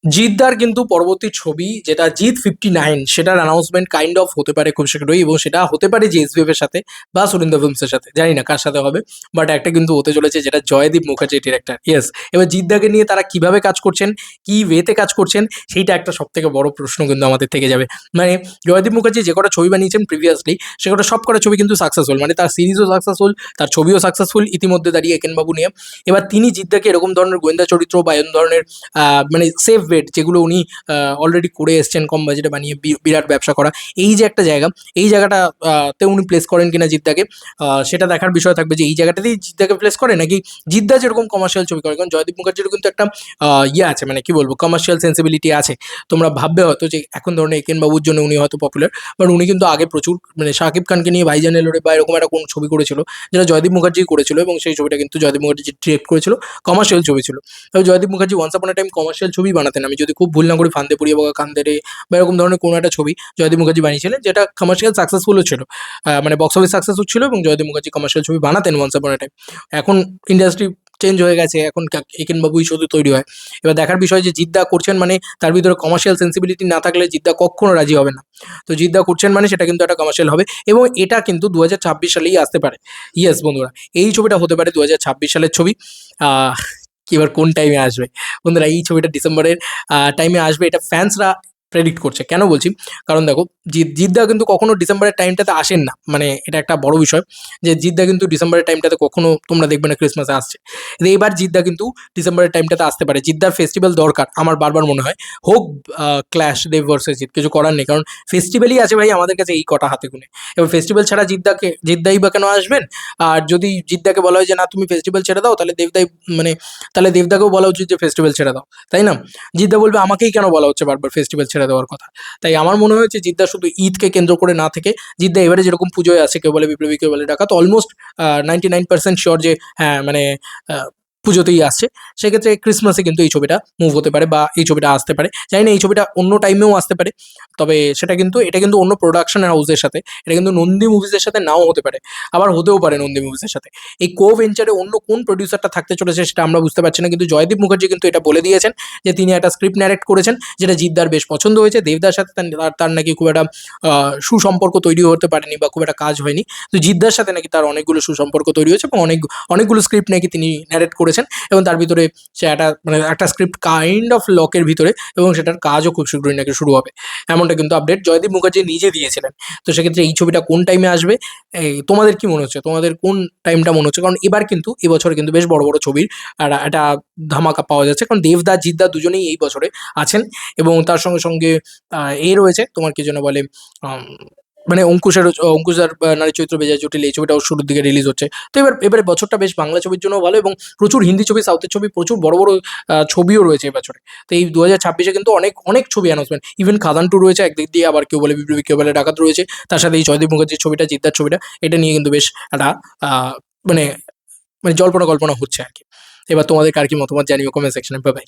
জিদ্দার কিন্তু পরবর্তী ছবি যেটা জিৎ 59 সেটার অ্যানাউন্সমেন্ট কাইন্ড অফ হতে পারে খুব শীঘ্রই, এবং সেটা হতে পারে যে এসবিএফ এর সাথে বা সুরিন্দর ফিল্মসের সাথে, জানি না কার সাথে হবে। বাট একটা কিন্তু হতে চলেছে, যেটা জয়দীপ মুখার্জি ডিরেক্টর। ইয়েস, এবার জিদ্দাকে নিয়ে তারা কিভাবে কাজ করছেন, কি ওয়েতে কাজ করছেন, সেইটা একটা সব থেকে বড় প্রশ্ন কিন্তু আমাদের থেকে যাবে। মানে জয়দীপ মুখার্জি যে কটা ছবি বানিয়েছেন প্রিভিয়াসলি, সে কটা সব কটা ছবি কিন্তু সাকসেসফুল, মানে তার সিরিজও সাকসেসফুল, তার ছবিও সাকসেসফুল ইতিমধ্যে দাঁড়িয়ে একেনবাবু নিয়ে। এবার তিনি জিদ্দাকে এরকম ধরনের গোয়েন্দা চরিত্র বা এরকম ধরনের মানে সেফ বেট যেগুলো উনি অলরেডি করে এসছেন কম বাজেটে বানিয়ে বিরাট ব্যবসা করা, এই যে একটা জায়গা, এই জায়গাটা তে উনি প্লেস করেন কিনা জিদ্দাকে, সেটা দেখার বিষয় থাকবে যে এই জায়গাটাতেই জিদ্দাকে প্লেস করে, নাকি জিদ্দা যেরকম কমার্শিয়াল ছবি করে। কারণ জয়দীপ মুখার্জিরও কিন্তু একটা ইয়ে আছে, মানে কি বলবো, কমার্শিয়াল সেন্সিবিলিটি আছে। তোমরা ভাববে হয়তো যে এখন ধরনের একেন বাবুর জন্য উনি হয়তো পপুলার, বাট উনি কিন্তু আগে প্রচুর, মানে শাকিব খানকে নিয়ে ভাইজান এলোরে বা এরকম একটা কোন ছবি করেছিল, যেটা জয়দীপ মুখার্জি করেছিল, এবং সেই ছবিটা কিন্তু জয়দীপ মুখার্জি ডিরেক্ট করেছিল, কমার্শিয়াল ছবি ছিল। তবে জয়দীপ মুখার্জি ওয়ান্স আপন আ টাইম কমার্শিয়াল ছবি বানাতেন, আমি যদি খুব ভুল না করি ফান্দে পুড়িয়ে বা কান্দেরে বা এরকম ধরনের কোনো একটা ছবি জয়দীপ মুখার্জি বানিয়েছিলেন, যেটা কমার্শিয়াল সাকসেসফুলও ছিল, মানে বক্স অফিস সাকসেসফুল ছিল, এবং জয়দীপ মুখার্জি কমার্শিয়াল ছবি বানাতেন ওয়ান্স আপন আ টাইম। এখন ইন্ডাস্ট্রি চেঞ্জ হয়ে গেছে, এখন একেন বাবুই শুধু তৈরি হয়। এবার দেখার বিষয় যে জিদ্দা করছেন মানে তার ভিতরে কমার্শিয়াল সেন্সিবিলিটি না থাকলে জিদ্দা কখনো রাজি হবে না। তো জিদ্দা করছেন মানে সেটা কিন্তু একটা কমার্শিয়াল হবে, এবং এটা কিন্তু 2026 সালেই আসতে পারে। ইয়েস বন্ধুরা, এই ছবিটা হতে পারে 2026 সালের ছবি। আহ এবার কোন টাইমে আসবে বন্ধুরা, এই ছবিটা ডিসেম্বরের টাইমে আসবে, এটা ফ্যান্সরা প্রেডিক্ট করছে। কেন বলছি, কারণ দেখো জিদ্দা কিন্তু কখনো ডিসেম্বরের টাইমটাতে আসেন না, মানে এটা একটা বড় বিষয় যে জিদ্দা কিন্তু ডিসেম্বরের টাইমটাতে কখনো তোমরা দেখবে না ক্রিসমাসে আসছে। এবার জিদ্দা কিন্তু ডিসেম্বরের টাইমটাতে আসতে পারে। জিদ্দার ফেস্টিভ্যাল দরকার আমার বারবার মনে হয়, হোক ক্ল্যাশ দেব ভার্সেস জিৎ, কিছু করার নেই, কারণ ফেস্টিভ্যালই আছে ভাই আমাদের কাছে এই কটা হাতে গুনে। এবার ফেস্টিভ্যাল ছাড়া জিদ্দাই বা কেন আসবেন? আর যদি জিদ্দাকে বলা হয় যে না তুমি ফেস্টিভ্যাল ছেড়ে দাও, তাহলে দেবদাই, মানে তাহলে দেবদাকেও বলা উচিত যে ফেস্টিভ্যাল ছেড়ে দাও, তাই না? জিদ্দা বলবে আমাকেই কেন বলা হচ্ছে বারবার ফেস্টিভ্যাল ছেড়ে দেওয়ার কথা। তাই আমার মনে হয়েছে জিদ্দা শুধু ঈদকে কেন্দ্র করে না থেকে, জিদ্দা এবারে যেরকম পুজোয় আছে, কেউ বলে বিপ্লবী, কেউ বলে ডাকাত, অলমোস্ট 99% শিওর যে হ্যাঁ, মানে পুজোতেই আসছে। সেক্ষেত্রে ক্রিসমাসে কিন্তু এই ছবিটা মুভ হতে পারে বা এই ছবিটা আসতে পারে। জানি না এই ছবিটা অন্য টাইমেও আসতে পারে, তবে এটা কিন্তু অন্য প্রোডাকশন হাউসের সাথে, এটা কিন্তু নন্দী মুভিজের সাথে নাও হতে পারে, আবার হতেও পারে নন্দী মুভিজের সাথে। এই কো ভেঞ্চারে অন্য কোন প্রডিউসারটা থাকতে চলেছে সেটা আমরা বুঝতে পারছি না, কিন্তু জয়দীপ মুখার্জি কিন্তু এটা বলে দিয়েছেন যে তিনি একটা স্ক্রিপ্ট ন্যারেক্ট করেছেন, যেটা জিদ্দার বেশ পছন্দ হয়েছে। দেবদার সাথে তার নাকি খুব একটা সুসম্পর্ক তৈরি হতে পারেনি বা খুব একটা কাজ হয়নি। তো জিদ্দার সাথে নাকি তার অনেকগুলো সুসম্পর্ক তৈরি হয়েছে, এবং অনেকগুলো স্ক্রিপ্ট নাকি তিনি ন্যারেক্ট করেছেন, এবং তার ভিতরে সে একটা স্ক্রিপ্ট কাইন্ড অফ লকের ভিতরে, এবং সেটার কাজও খুব শীঘ্রই নাকি শুরু হবে, এমনটা কিন্তু আপডেট জয়দীপ মুখার্জি নিজে দিয়েছিলেন। তো সেক্ষেত্রে এই ছবিটা কোন টাইমে আসবে, তোমাদের কি মনে হচ্ছে, তোমাদের কোন টাইমটা মনে হচ্ছে? কারণ এবার কিন্তু এবছরে কিন্তু বেশ বড় বড় ছবির আর একটা ধামাকা পাওয়া যাচ্ছে, কারণ দেবদা জিদ্দা দুজনেই এই বছরে আছেন, এবং তার সঙ্গে সঙ্গে রয়েছে তোমার কি যেন বলে, মানে অঙ্কুশদার নারী চরিত্র বেজায় জটিল, এই ছবিটাও শুরুর দিকে রিলিজ হচ্ছে। তো এবারে বছরটা বেশ বাংলা ছবির জন্য ভালো, এবং প্রচুর হিন্দি ছবি, সাউথের ছবি, প্রচুর বড় বড় ছবিও রয়েছে এবছরে। তো এই 2026-এ কিন্তু অনেক অনেক ছবি অ্যানাউন্সমেন্ট, ইভেন খাদান 2 রয়েছে একদিক দিয়ে, আবার কেউ বলে বিপ্লবী, কেউ বলে ডাকাত রয়েছে। তার সাথে এই জয়দীপ মুখার্জির ছবিটা, জিদ্দার ছবিটা, এটা নিয়ে কিন্তু বেশ একটা আহ, মানে মানে জল্পনা কল্পনা হচ্ছে আর কি। এবার তোমাদের কার কি মতামত জানিও কমেন্ট সেকশনে। Bye bye.